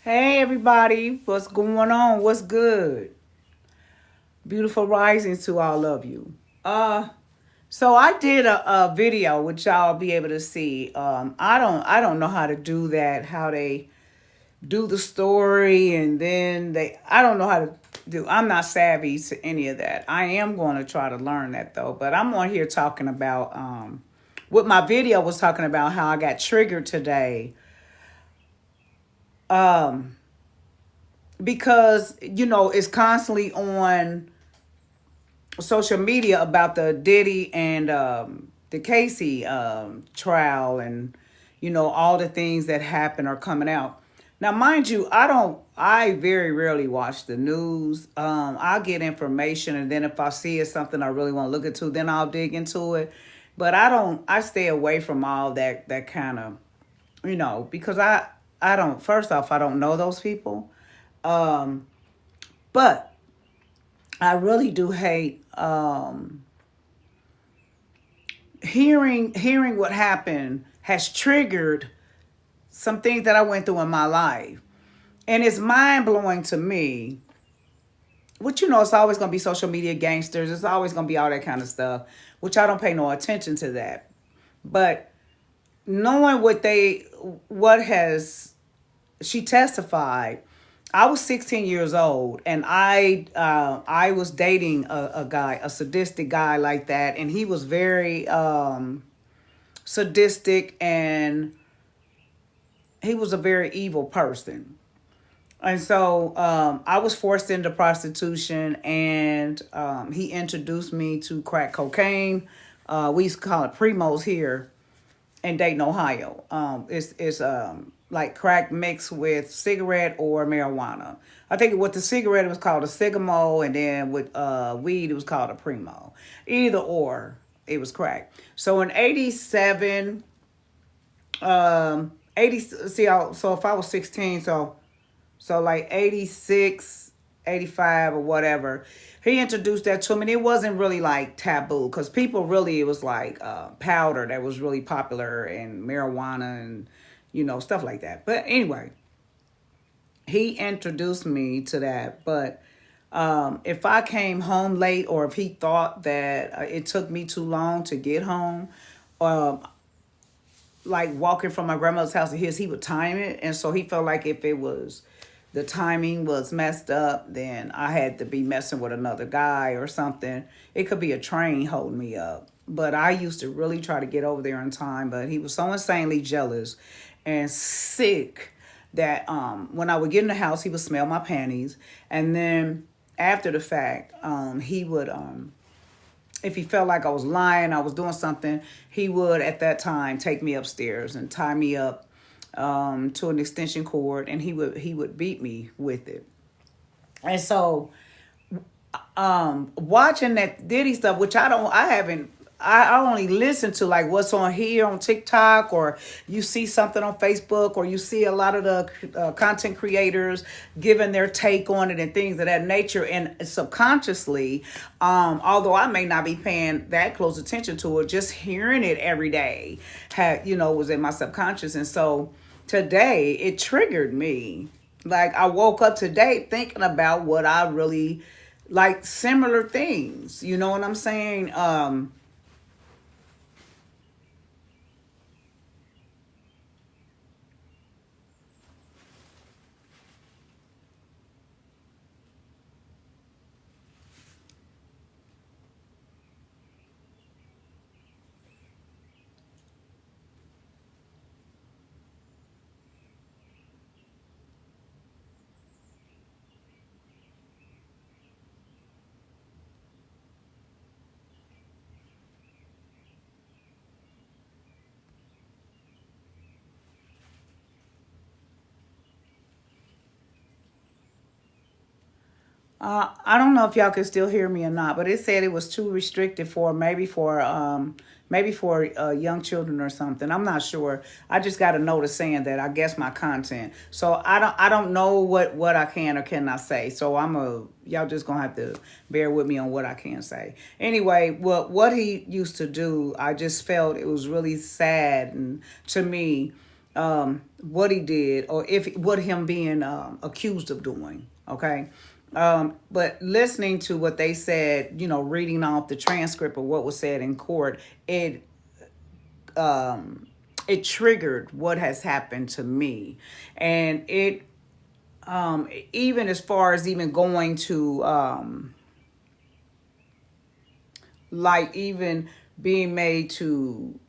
Hey everybody, what's going on? What's good? Beautiful risings to all of you. Uh so I did a video which y'all be able to see. I don't know how to do that, how they do the story and then I don't know how to do. I'm not savvy to any of that. I am going to try to learn that though, but I'm on here talking about what my video was talking about, how I got triggered today. Um because it's constantly on social media about the Diddy and the Cassie trial, and all the things that happen are coming out. Now, mind you, I very rarely watch the news. I'll get information, and then if I see it's something I really want to look into, then I'll dig into it. But I stay away from all that kind of, because I don't. First off, I don't know those people. Um, but I really do hate hearing what happened has triggered some things that I went through in my life. And it's mind blowing to me. Which it's always gonna be social media gangsters, it's always gonna be all that kind of stuff, which I don't pay no attention to that. But knowing what has she testified. I was 16 years old, and I was dating a guy, a sadistic guy like that, and he was very sadistic, and he was a very evil person. And so I was forced into prostitution, and he introduced me to crack cocaine. We used to call it primos here in Dayton, Ohio. It's like crack mixed with cigarette or marijuana. I think with the cigarette it was called a Sigamo, and then with weed it was called a primo. Either or, it was crack. So in '87, 80. So if I was 16, so like 86, 85 or whatever. He introduced that to me. And it wasn't really like taboo because people really, it was like powder that was really popular and marijuana and, stuff like that. But anyway, he introduced me to that. But if I came home late or if he thought that it took me too long to get home, um, like walking from my grandmother's house to his, he would time it. And so he felt like if the timing was messed up, then I had to be messing with another guy or something. It could be a train holding me up. But I used to really try to get over there in time. But he was so insanely jealous and sick that when I would get in the house, he would smell my panties. And then after the fact, he would, if he felt like I was lying, I was doing something, he would at that time take me upstairs and tie me up to an extension cord, and he would beat me with it. And so watching that Diddy stuff, which I only listen to like what's on here on TikTok, or you see something on Facebook, or you see a lot of the content creators giving their take on it and things of that nature. And subconsciously, although I may not be paying that close attention to it, just hearing it every day was in my subconscious. And so today it triggered me. Like I woke up today thinking about what I really like, similar things. You know what I'm saying? I don't know if y'all can still hear me or not, but it said it was too restricted for maybe for young children or something. I'm not sure. I just got a notice saying that, I guess, my content. So I don't know what I can or cannot say. So y'all just gonna have to bear with me on what I can say. Anyway, what he used to do, I just felt it was really sad and to me. what he did, or if what him being accused of doing. Okay. But listening to what they said, reading off the transcript of what was said in court, it triggered what has happened to me. And it, even as far as even going to, like even being made to,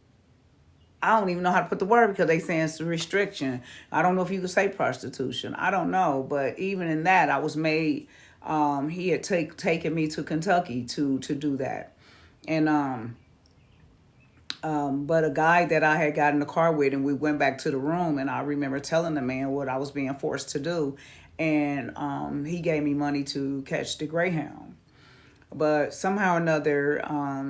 I don't even know how to put the word because they saying it's a restriction. I don't know if you could say prostitution. I don't know. But even in that, I was made, he had taken me to Kentucky to do that. And, but a guy that I had got in the car with, and we went back to the room, and I remember telling the man what I was being forced to do. And he gave me money to catch the Greyhound. But somehow or another,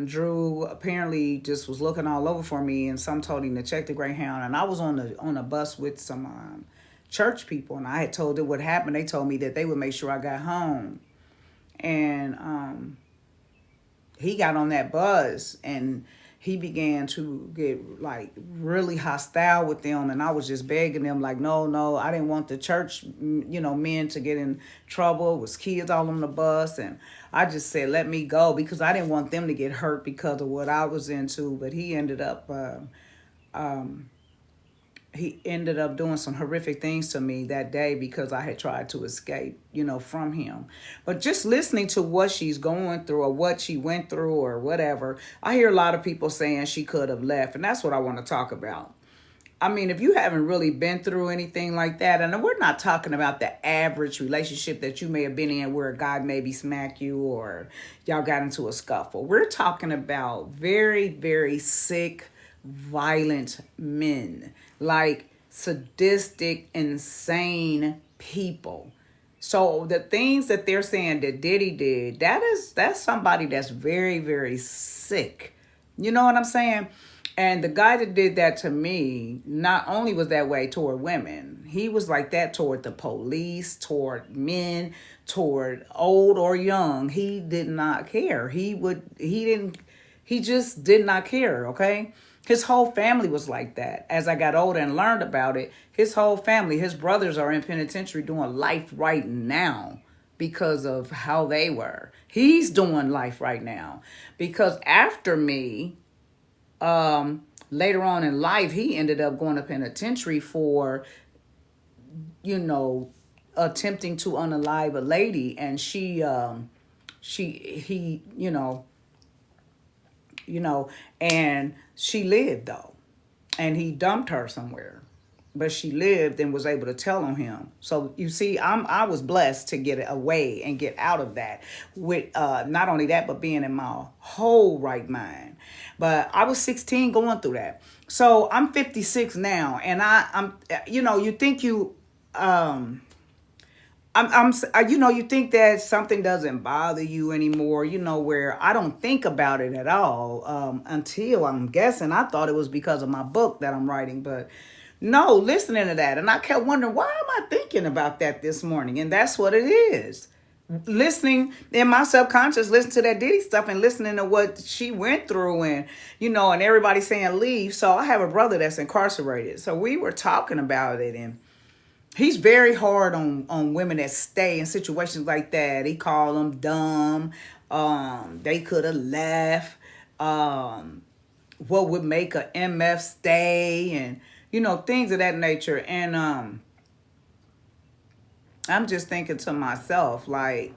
Drew apparently just was looking all over for me, and some told him to check the Greyhound. And I was on a bus with some church people, and I had told them what happened. They told me that they would make sure I got home. And he got on that bus, and he began to get like really hostile with them. And I was just begging them like, no, I didn't want the church, men to get in trouble. It was kids all on the bus. And I just said, let me go, because I didn't want them to get hurt because of what I was into. But he ended up, doing some horrific things to me that day because I had tried to escape, from him. But just listening to what she's going through, or what she went through, or whatever, I hear a lot of people saying she could have left. And that's what I want to talk about. I mean, if you haven't really been through anything like that, and we're not talking about the average relationship that you may have been in where a guy maybe smacked you or y'all got into a scuffle. We're talking about very, very sick, violent men, like sadistic, insane people. So the things that they're saying that Diddy did, that's somebody that's very, very sick. You know what I'm saying? And the guy that did that to me, not only was that way toward women, he was like that toward the police, toward men, toward old or young. He did not care. He just did not care, okay? His whole family was like that. As I got older and learned about it, his whole family, his brothers are in penitentiary doing life right now because of how they were. He's doing life right now because after me, later on in life, he ended up going to penitentiary for, attempting to unalive a lady. And and she lived though. And he dumped her somewhere. But she lived and was able to tell on him. So you see, I was blessed to get away and get out of that with not only that, but being in my whole right mind. But I was 16 going through that. So I'm 56 now, and I'm you think you you think that something doesn't bother you anymore, where I don't think about it at all until I'm guessing I thought it was because of my book that I'm writing, but no, listening to that. And I kept wondering, why am I thinking about that this morning? And that's what it is. Listening in my subconscious, listening to that Diddy stuff and listening to what she went through and, and everybody saying leave. So I have a brother that's incarcerated. So we were talking about it, and he's very hard on women that stay in situations like that. He called them dumb. They could have left. What would make a MF stay, and things of that nature. And I'm just thinking to myself, like,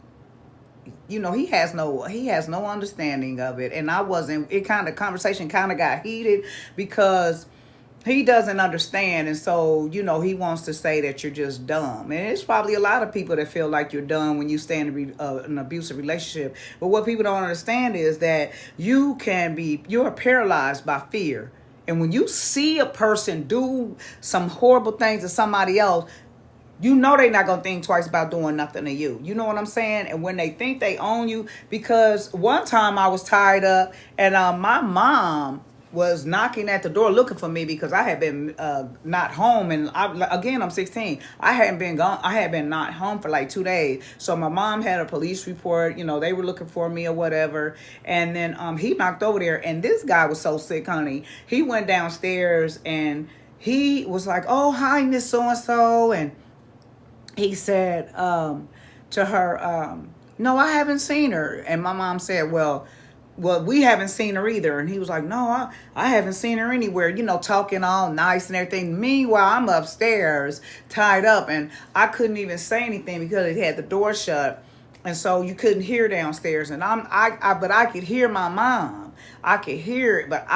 he has no understanding of it. And conversation kind of got heated because he doesn't understand. And so, he wants to say that you're just dumb. And it's probably a lot of people that feel like you're dumb when you stay in an abusive relationship. But what people don't understand is that you're paralyzed by fear. And when you see a person do some horrible things to somebody else, they're not going to think twice about doing nothing to you. You know what I'm saying? And when they think they own you, because one time I was tied up and my mom was knocking at the door looking for me because I had been not home. And I'm 16. I hadn't been gone. I had been not home for like 2 days. So my mom had a police report. They were looking for me or whatever. And then he knocked over there. And this guy was so sick, honey. He went downstairs and he was like, oh, hi, Miss So-and-so. And he said to her, no, I haven't seen her. And my mom said, well, we haven't seen her either. And he was like, no, I haven't seen her anywhere, talking all nice and everything. Meanwhile, I'm upstairs tied up, and I couldn't even say anything because it had the door shut. And so you couldn't hear downstairs. And but I could hear my mom. I could hear it, but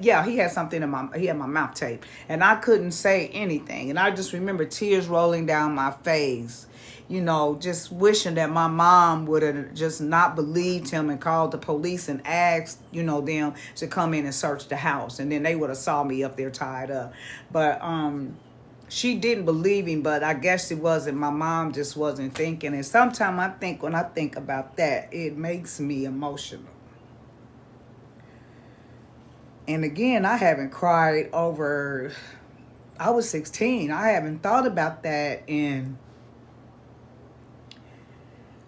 he had something he had my mouth taped, and I couldn't say anything. And I just remember tears rolling down my face, just wishing that my mom would have just not believed him and called the police and asked, them to come in and search the house. And then they would have saw me up there tied up. But, she didn't believe him, but I guess it wasn't. My mom just wasn't thinking. And sometimes when I think about that, it makes me emotional. And again, I haven't cried over, I was 16. I haven't thought about that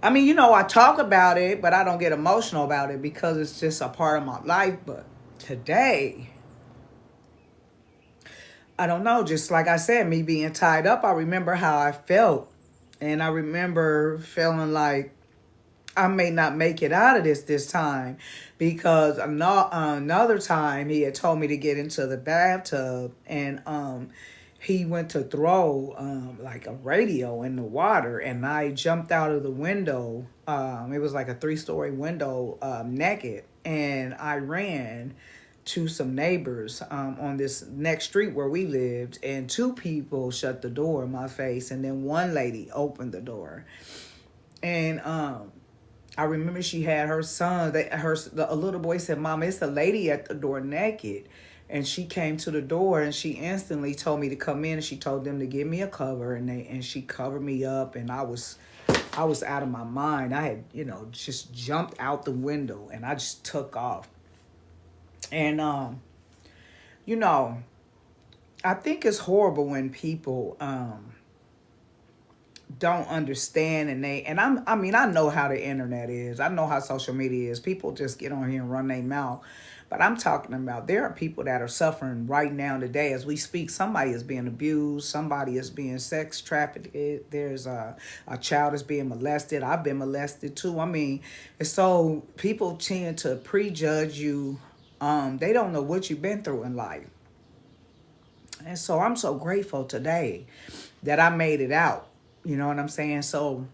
I talk about it, but I don't get emotional about it because it's just a part of my life. But today, I don't know, just like I said, me being tied up, I remember how I felt. And I remember feeling like I may not make it out of this time, because another time he had told me to get into the bathtub, and he went to throw like a radio in the water, and I jumped out of the window. It was like a 3-story window, naked, and I ran to some neighbors on this next street where we lived, and 2 people shut the door in my face, and then one lady opened the door. And I remember she had her son, a little boy said, Mama, it's a lady at the door naked. And she came to the door, and she instantly told me to come in, and she told them to give me a cover, and she covered me up, and I was out of my mind. I had, just jumped out the window, and I just took off. And, I think it's horrible when people don't understand, I know how the internet is. I know how social media is. People just get on here and run their mouth. But I'm talking about there are people that are suffering right now today as we speak. Somebody is being abused. Somebody is being sex trafficked. There's a child is being molested. I've been molested too. And so people tend to prejudge you. They don't know what you've been through in life. And so I'm so grateful today that I made it out. You know what I'm saying? So,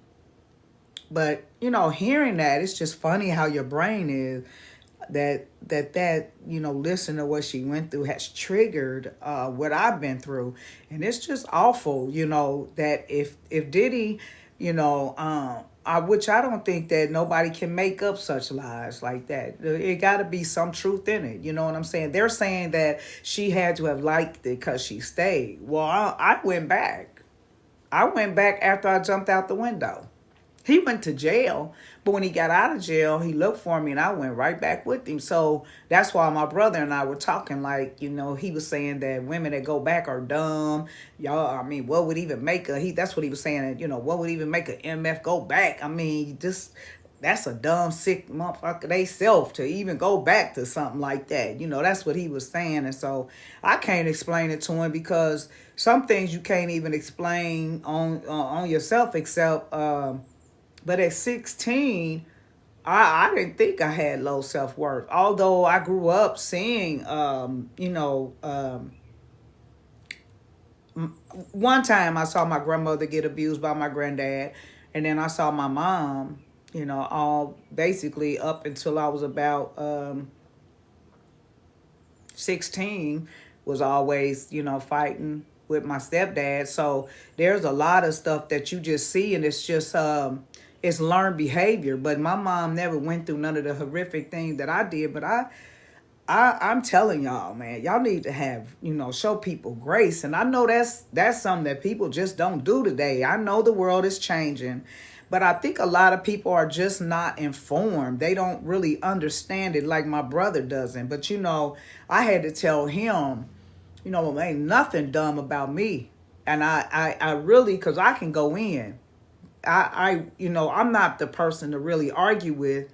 but, hearing that, it's just funny how your brain is that listen to what she went through has triggered what I've been through. And it's just awful, that if Diddy, which I don't think that nobody can make up such lies like that. It got to be some truth in it. You know what I'm saying? They're saying that she had to have liked it because she stayed. Well, I went back. I went back after I jumped out the window. He went to jail, but when he got out of jail, he looked for me, and I went right back with him. So that's why my brother and I were talking, like, he was saying that women that go back are dumb. Y'all, what would even make that's what he was saying, what would even make an MF go back? That's a dumb, sick motherfucker they self to even go back to something like that. That's what he was saying. And so I can't explain it to him, because some things you can't even explain on yourself, except... But at 16, I didn't think I had low self-worth. Although I grew up seeing, one time I saw my grandmother get abused by my granddad. And then I saw my mom, all basically up until I was about 16, was always, fighting with my stepdad. So there's a lot of stuff that you just see, and it's just... it's learned behavior. But my mom never went through none of the horrific things that I did. But I'm telling y'all, man, y'all need to have, show people grace. And I know that's something that people just don't do today. I know the world is changing, but I think a lot of people are just not informed. They don't really understand it like my brother doesn't. But, I had to tell him, ain't nothing dumb about me. And I really, because I can go in. I'm not the person to really argue with,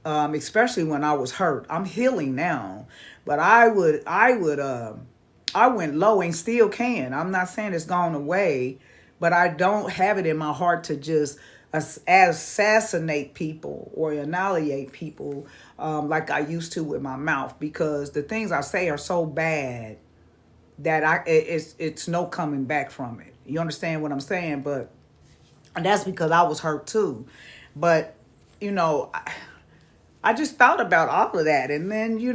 especially when I was hurt. I'm healing now, but I would I went low and still can. I'm not saying it's gone away, but I don't have it in my heart to just assassinate people or annihilate people like I used to with my mouth, because the things I say are so bad that it's no coming back from it. You understand what I'm saying? But and that's because I was hurt too. But you know, I just thought about all of that, and then you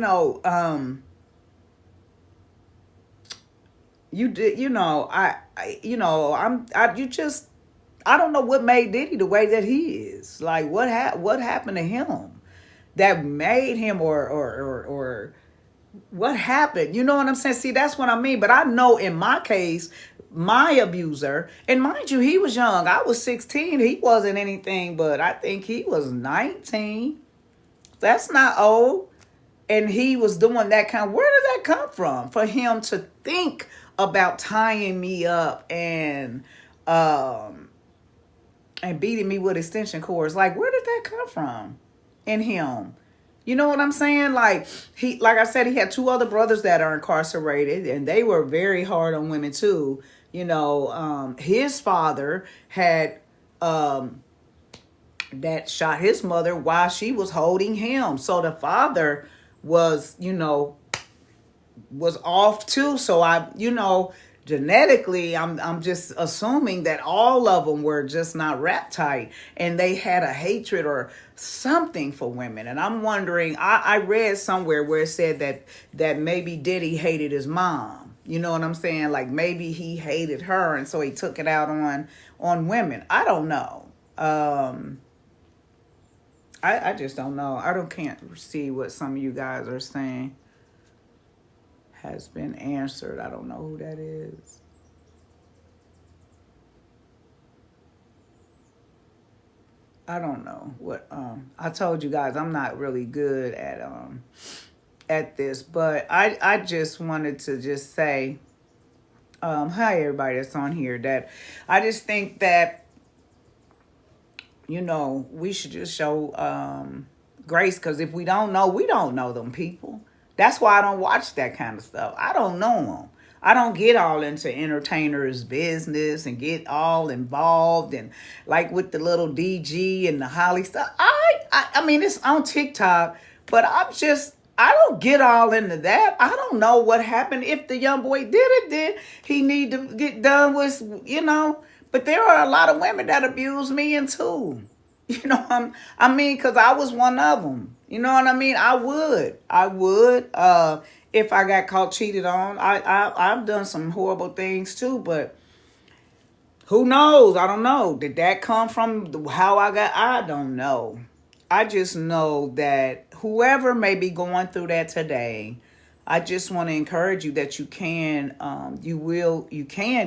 did, I don't know what made Diddy the way that he is. Like what happened to him that made him, or what happened? You know what I'm saying? See, that's what I mean. But I know in my case, my abuser, and mind you, he was young. I was 16. He wasn't anything, but I think he was 19. That's not old. And he was doing that kind. Where did that come from? For him to think about tying me up and beating me with extension cords. Like, where did that come from in him? You know what I'm saying? Like I said, he had two other brothers that are incarcerated, and they were very hard on women too. His father had that shot his mother while she was holding him. So the father was off too. So genetically, I'm just assuming that all of them were just not wrapped tight, and they had a hatred or something for women. And I'm wondering, I read somewhere where it said that maybe Diddy hated his mom. You know what I'm saying? Like maybe he hated her, and so he took it out on women. I don't know. I just don't know. Can't see what some of you guys are saying has been answered. I don't know who that is. I don't know what I told you guys I'm not really good at this, but I just wanted to just say hi everybody that's on here, that I just think that we should just show grace, because if we don't know them people. That's why I don't watch that kind of stuff. I don't know them. I don't get all into entertainers' business and get all involved and like with the little DG and the Holly stuff. I mean, it's on TikTok, but I don't get all into that. I don't know what happened. If the young boy did it, then he need to get done with, But there are a lot of women that abuse men too. Because I was one of them. You know what I mean? I would, if I got caught cheated on. I've done some horrible things too, but who knows? I don't know. Did that come from how I don't know. I just know that whoever may be going through that today, I just want to encourage you that you can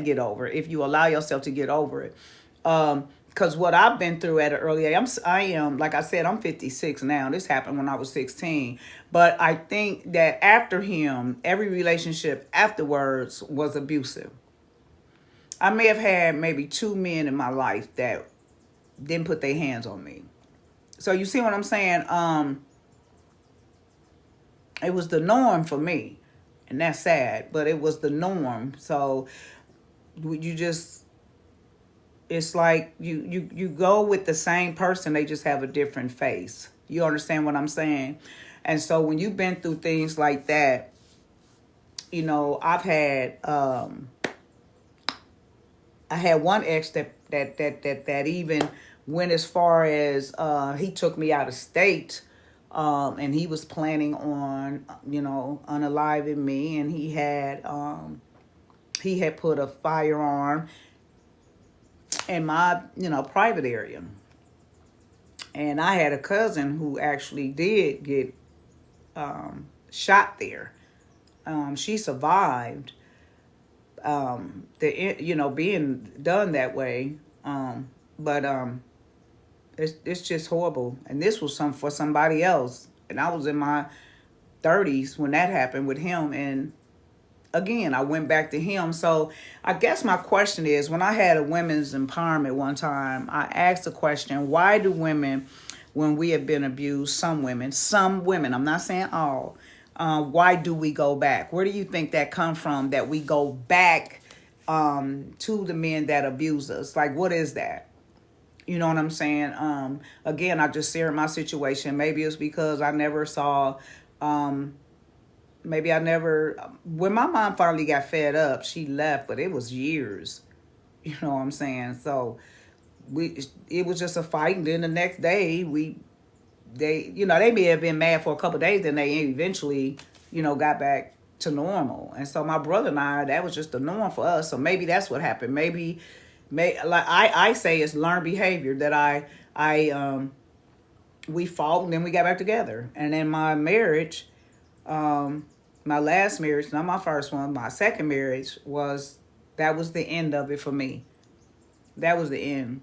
get over it if you allow yourself to get over it. Because what I've been through at an early age, I am, like I said, I'm 56 now. This happened when I was 16. But I think that after him, every relationship afterwards was abusive. I may have had maybe 2 men in my life that didn't put their hands on me. So you see what I'm saying? It was the norm for me. And that's sad, but it was the norm. So it's like you go with the same person, they just have a different face. You understand what I'm saying? And so when you've been through things like that, I've had I had one ex that even went as far as he took me out of state, and he was planning on unaliving me, and he had put a firearm in my private area. And I had a cousin who actually did get shot there. She survived being done that way, but it's just horrible. And this was for somebody else, and I was in my 30s when that happened with him. And again, I went back to him. So I guess my question is, when I had a women's empowerment one time, I asked the question, why do women, when we have been abused, some women, I'm not saying all, Why do we go back? Where do you think that come from, that we go back to the men that abuse us? Like, what is that? You know what I'm saying? Again, I just shared my situation. Maybe it's because I never saw, maybe I never, when my mom finally got fed up, she left, but it was years. You know what I'm saying? So it was just a fight. And then the next day, they may have been mad for a couple of days, then they eventually, got back to normal. And so my brother and I, that was just the norm for us. So maybe that's what happened. Like I say, it's learned behavior that we fought and then we got back together. And then my marriage, my last marriage, not my first one, my second marriage that was the end of it for me. That was the end.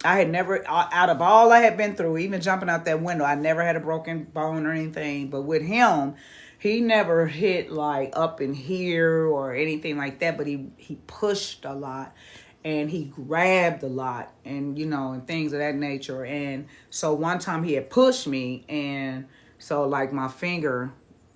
I had never, out of all I had been through, even jumping out that window, I never had a broken bone or anything. But with him, he never hit like up in here or anything like that. But he pushed a lot and he grabbed a lot and, and things of that nature. And so one time he had pushed me. And so like my finger,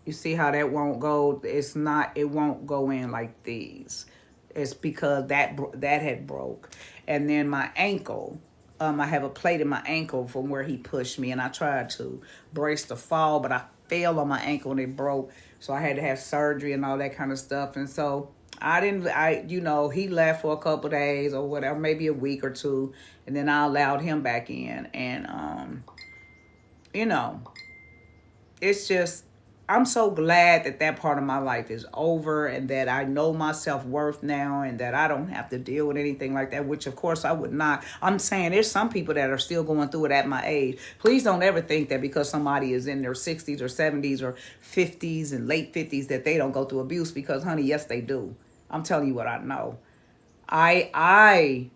you see how that won't go? It won't go in like these. It's because that had broke. And then my ankle. I have a plate in my ankle from where he pushed me, and I tried to brace the fall, but I fell on my ankle and it broke. So I had to have surgery and all that kind of stuff. And so he left for a couple of days or whatever, maybe a week or two, and then I allowed him back in. And, it's just, I'm so glad that part of my life is over and that I know my self-worth now and that I don't have to deal with anything like that, which of course I would not. I'm saying there's some people that are still going through it at my age. Please don't ever think that because somebody is in their 60s or 70s or 50s and late 50s that they don't go through abuse, because honey, yes, they do. I'm telling you what I know. That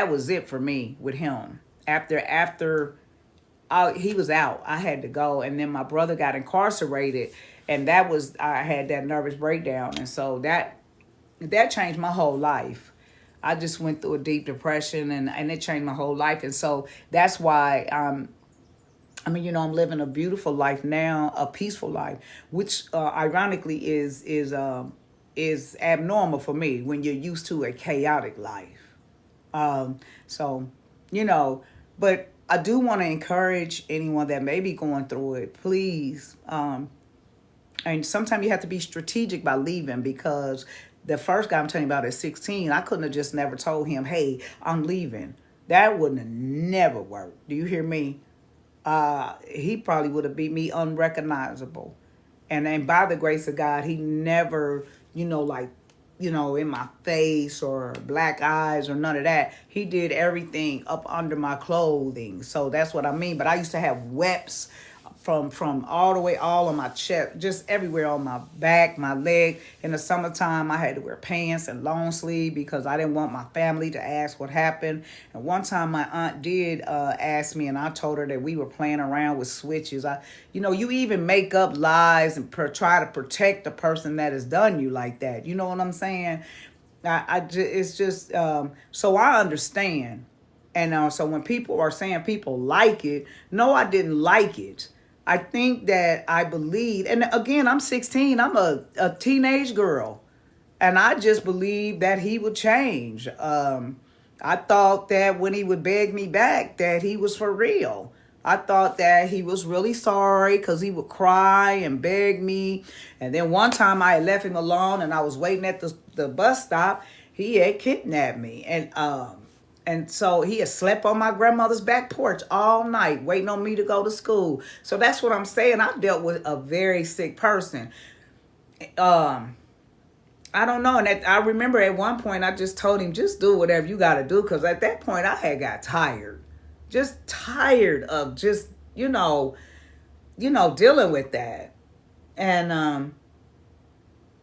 was it for me with him. After he was out, I had to go, and then my brother got incarcerated, and I had that nervous breakdown, and so that changed my whole life. I just went through a deep depression, and it changed my whole life, and so that's why I'm living a beautiful life now, a peaceful life, which ironically is abnormal for me when you're used to a chaotic life. But I do want to encourage anyone that may be going through it, please. And sometimes you have to be strategic by leaving, because the first guy I'm telling you about at 16, I couldn't have just never told him, hey, I'm leaving. That wouldn't have never worked. Do you hear me? He probably would have beat me unrecognizable. And then by the grace of God, he never, in my face or black eyes or none of that. He did everything up under my clothing. So that's what I mean. But I used to have webs from all the way, all on my chest, just everywhere on my back, my leg. In the summertime, I had to wear pants and long sleeve because I didn't want my family to ask what happened. And one time my aunt did ask me, and I told her that we were playing around with switches. You even make up lies and try to protect the person that has done you like that. You know what I'm saying? It's just, so I understand. And so when people are saying people like it, no, I didn't like it. I think that I believe, and again, I'm 16. I'm a teenage girl. And I just believed that he would change. I thought that when he would beg me back, that he was for real. I thought that he was really sorry because he would cry and beg me. And then one time I had left him alone and I was waiting at the bus stop. He had kidnapped me. And so he had slept on my grandmother's back porch all night, waiting on me to go to school. So that's what I'm saying. I dealt with a very sick person. I don't know. And I remember at one point, I just told him, just do whatever you got to do. Because at that point, I had got tired. Just tired of just, dealing with that. And,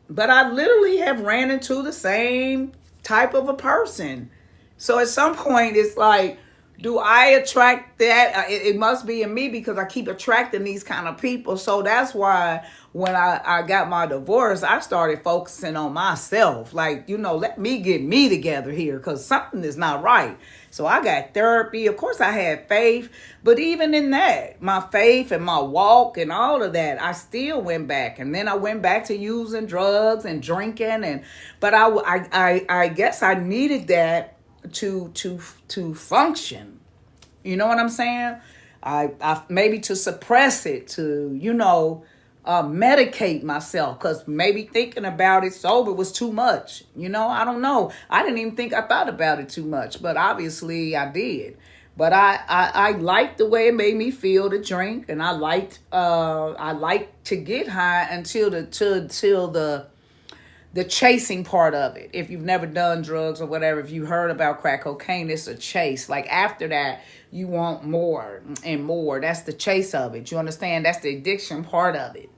but I literally have ran into the same type of a person. So at some point, it's like, Do I attract that? It must be in me because I keep attracting these kind of people. So that's why when I got my divorce, I started focusing on myself. Like, let me get me together here because something is not right. So I got therapy. Of course, I had faith. But even in that, my faith and my walk and all of that, I still went back. And then I went back to using drugs and drinking. But I guess I needed that to function. You know what I'm saying? I maybe to suppress it, to medicate myself, because maybe thinking about it sober was too much. I don't know. I didn't even think I thought about it too much, but obviously I did. But I liked the way it made me feel to drink, and I liked to get high until the chasing part of it. If you've never done drugs or whatever, if you heard about crack cocaine, it's a chase. Like after that, you want more and more. That's the chase of it. You understand? That's the addiction part of it.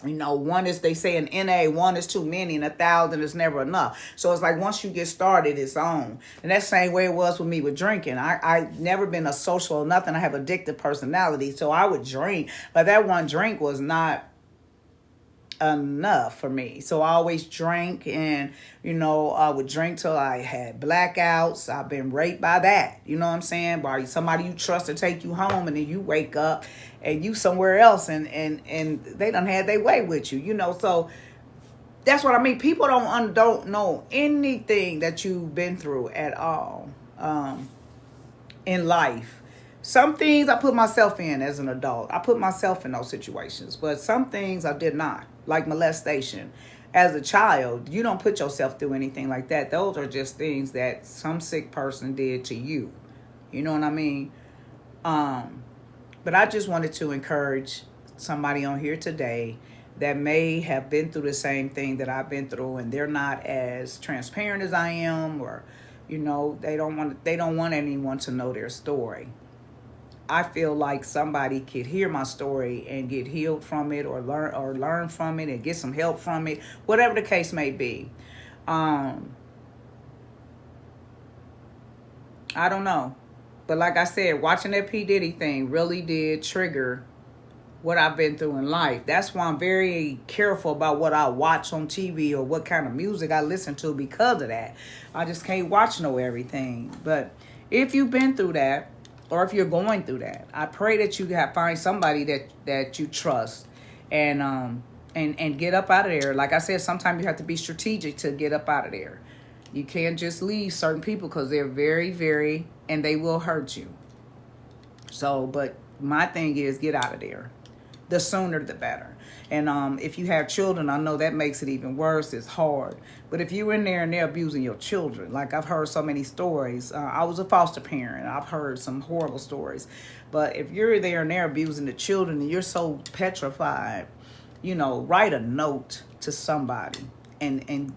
One is, they say in NA, one is too many and 1,000 is never enough. So it's like once you get started, it's on. And that's the same way it was with me with drinking. I never been a social or nothing. I have addictive personality. So I would drink, but that one drink was not enough for me. So I always drank, and I would drink till I had blackouts. I've been raped by that. You know what I'm saying? By somebody you trust to take you home, and then you wake up and you somewhere else, and they done had their way with you. So that's what I mean. People don't know anything that you've been through at all in life. Some things I put myself in as an adult. I put myself in those situations. But some things I did not, like molestation. As a child, you don't put yourself through anything like that. Those are just things that some sick person did to you. You know what I mean? But I just wanted to encourage somebody on here today that may have been through the same thing that I've been through, and they're not as transparent as I am, or they don't want anyone to know their story. I feel like somebody could hear my story and get healed from it, or learn from it and get some help from it, whatever the case may be. I don't know. But like I said, watching that P Diddy thing really did trigger what I've been through in life. That's why I'm very careful about what I watch on TV or what kind of music I listen to because of that. I just can't watch everything. But if you've been through that, or if you're going through that, I pray that you find somebody that you trust and get up out of there. Like I said, sometimes you have to be strategic to get up out of there. You can't just leave certain people because they're very, very, and they will hurt you. So, but my thing is, get out of there. The sooner the better. And if you have children, I know that makes it even worse. It's hard. But if you're in there and they're abusing your children, like I've heard so many stories. I was a foster parent. I've heard some horrible stories. But if you're there and they're abusing the children and you're so petrified, write a note to somebody. And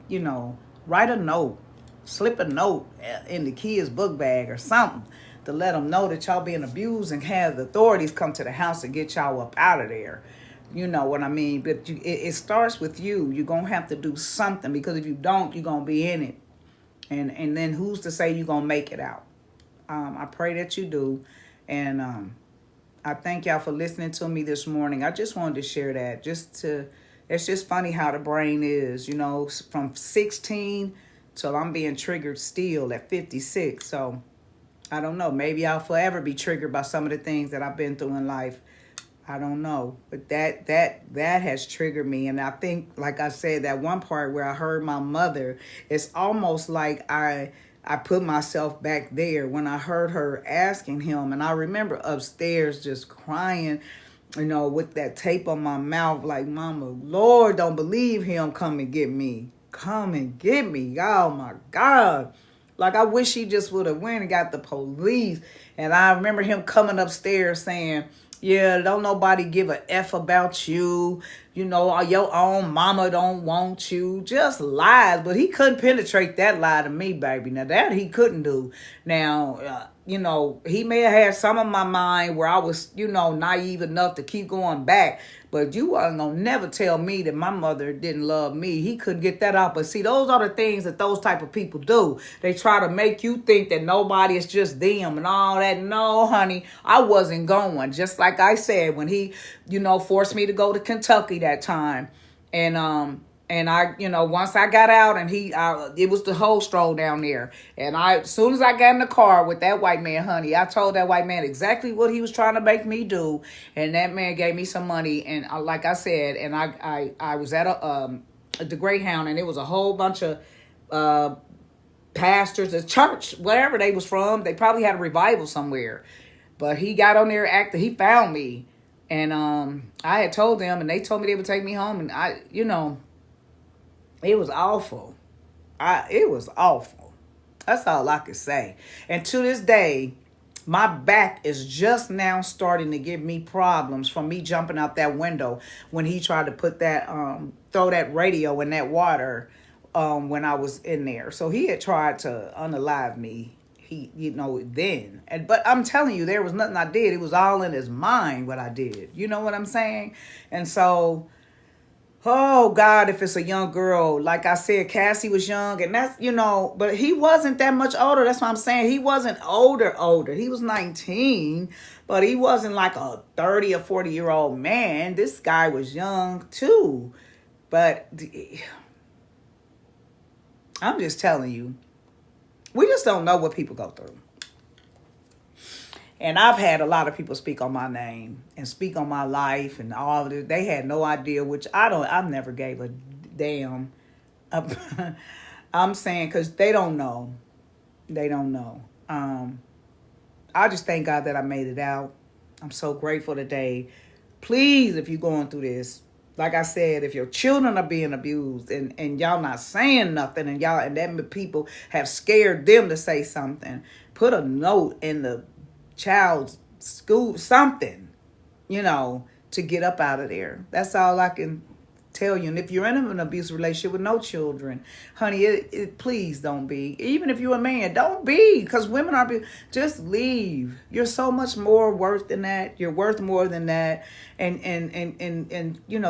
write a note. Slip a note in the kids' book bag or something to let them know that y'all being abused, and have the authorities come to the house and get y'all up out of there. You know what I mean? But it starts with you. You're going to have to do something, because if you don't, you're going to be in it. And then who's to say you're going to make it out? I pray that you do. And I thank y'all for listening to me this morning. I just wanted to share that. It's just funny how the brain is, from 16 till I'm being triggered still at 56. So I don't know. Maybe I'll forever be triggered by some of the things that I've been through in life. I don't know. But that has triggered me. And I think, like I said, that one part where I heard my mother, it's almost like I put myself back there when I heard her asking him. And I remember upstairs just crying, with that tape on my mouth, like, Mama, Lord, don't believe him. Come and get me. Come and get me. Oh, my God. Like, I wish he just would have went and got the police. And I remember him coming upstairs saying, yeah, don't nobody give a F about you. Your own mama don't want you. Just lies. But he couldn't penetrate that lie to me, baby. Now, that he couldn't do. Now, he may have had some of my mind where I was, naive enough to keep going back. But you aren't gonna never tell me that my mother didn't love me. He couldn't get that out. But see, those are the things that those type of people do. They try to make you think that nobody is just them and all that. No, honey, I wasn't going. Just like I said, when he, forced me to go to Kentucky that time. And I, once I got out and it was the whole stroll down there. And as soon as I got in the car with that white man, honey, I told that white man exactly what he was trying to make me do. And that man gave me some money. And like I said, and I was at the Greyhound, and it was a whole bunch of pastors, a church, wherever they was from. They probably had a revival somewhere. But he got on there acting. He found me. And I had told them, and they told me they would take me home. And it was awful. It was awful. That's all I could say. And to this day, my back is just now starting to give me problems from me jumping out that window when he tried to put that, throw that radio in that water when I was in there. So he had tried to unalive me. Then. But I'm telling you, there was nothing I did. It was all in his mind what I did. You know what I'm saying? And so, oh God, if it's a young girl, like I said, Cassie was young, and that's, but he wasn't that much older. That's what I'm saying. He wasn't older. He was 19, but he wasn't like a 30 or 40-year-old man. This guy was young too. But I'm just telling you, we just don't know what people go through. And I've had a lot of people speak on my name and speak on my life and all of it. They had no idea, which I've never gave a damn. I'm saying, because they don't know. They don't know. I just thank God that I made it out. I'm so grateful today. Please, if you're going through this, like I said, if your children are being abused and y'all not saying nothing, and that people have scared them to say something, put a note in the child's school, something, to get up out of there. That's all I can tell you. And if you're in an abusive relationship with no children, honey, please don't be. Even if you're a man, don't be, because women are, just leave. You're so much more worth than that. You're worth more than that. And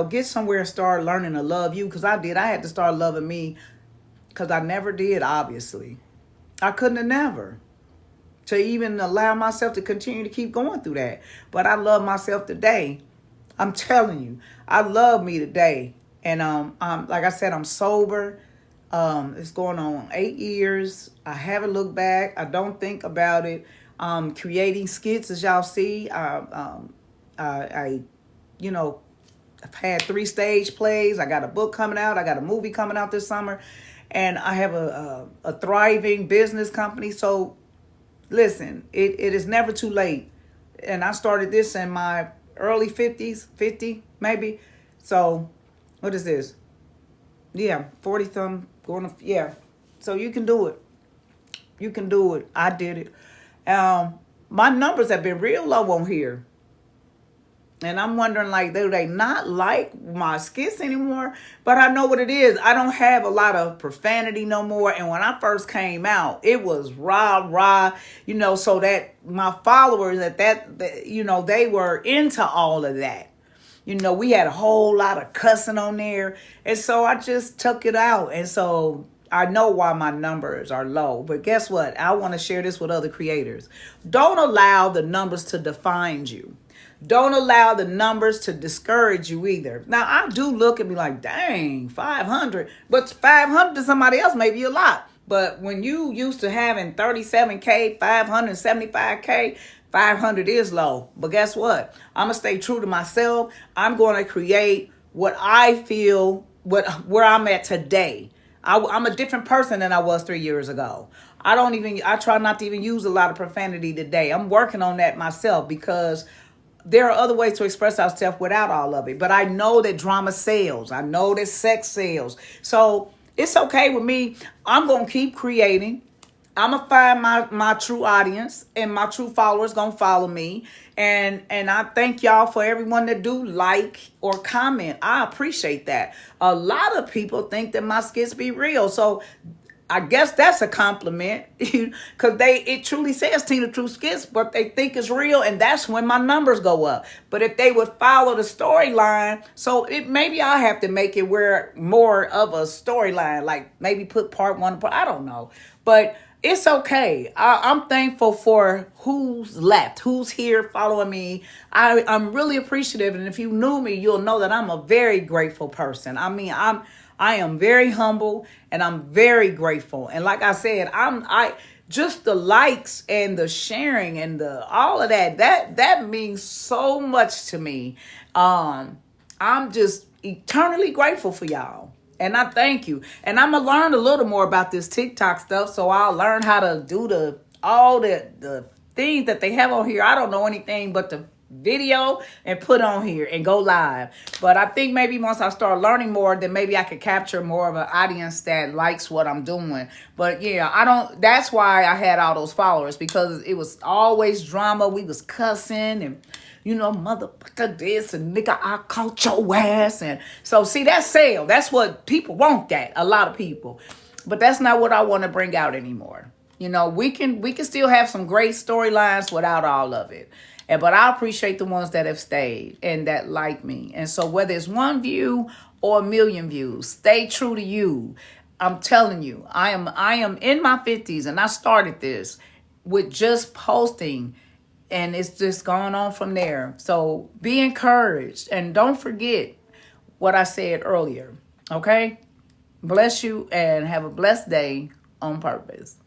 get somewhere and start learning to love you, because I had to start loving me, because I never did, obviously. I couldn't have never. To even allow myself to continue to keep going through that. But I love myself today. I'm telling you, I love me today. And like I said, I'm sober. It's going on 8 years. I haven't looked back. I don't think about it. Creating skits, as y'all see. I've had 3 stage plays. I got a book coming out. I got a movie coming out this summer. And I have a thriving business company. So listen, it is never too late. And I started this in my early 50s, 50 maybe. So what is this? Yeah, 40 something going to, yeah. So you can do it. You can do it. I did it. My numbers have been real low on here. And I'm wondering, do they not like my skits anymore? But I know what it is. I don't have a lot of profanity no more. And when I first came out, it was rah, so that my followers they were into all of that. We had a whole lot of cussing on there. And so I just took it out. And so I know why my numbers are low. But guess what? I want to share this with other creators. Don't allow the numbers to define you. Don't allow the numbers to discourage you either. Now, I do look and be like, dang, 500. But 500 to somebody else may be a lot. But when you used to having 37K, 575K, 500 is low. But guess what? I'm going to stay true to myself. I'm going to create what I feel, where I'm at today. I'm a different person than I was 3 years ago. I try not to even use a lot of profanity today. I'm working on that myself, because there are other ways to express ourselves without all of it. But I know that drama sells. I know that sex sells. So it's okay with me. I'm going to keep creating. I'm going to find my true audience, and my true followers going to follow me. And I thank y'all for everyone that do like or comment. I appreciate that. A lot of people think that my skits be real. So I guess that's a compliment because it truly says Tina Truth Skits, but they think it's real, and that's when my numbers go up. But if they would follow the storyline, so maybe I have to make it where more of a storyline, like maybe put part one, I don't know, but it's okay. I'm thankful for who's left, who's here following me. I'm really appreciative, and if you knew me, you'll know that I'm a very grateful person. I mean, I am very humble and I'm very grateful. And like I said, I just the likes and the sharing and the all of that means so much to me. I'm just eternally grateful for y'all. And I thank you. And I'm gonna learn a little more about this TikTok stuff, so I'll learn how to do all the things that they have on here. I don't know anything but the video and put on here and go live. But I think maybe once I start learning more, then maybe I could capture more of an audience that likes what I'm doing. But yeah, that's why I had all those followers, because it was always drama. We was cussing and motherfucker this and nigga, I caught your ass. And so see, that's sale. That's what people want, that a lot of people. But that's not what I want to bring out anymore. We can still have some great storylines without all of it. But I appreciate the ones that have stayed and that like me. And so whether it's 1 view or 1 million views, stay true to you. I'm telling you, I am in my 50s, and I started this with just posting, and it's just gone on from there. So be encouraged, and don't forget what I said earlier. Okay? Bless you and have a blessed day on purpose.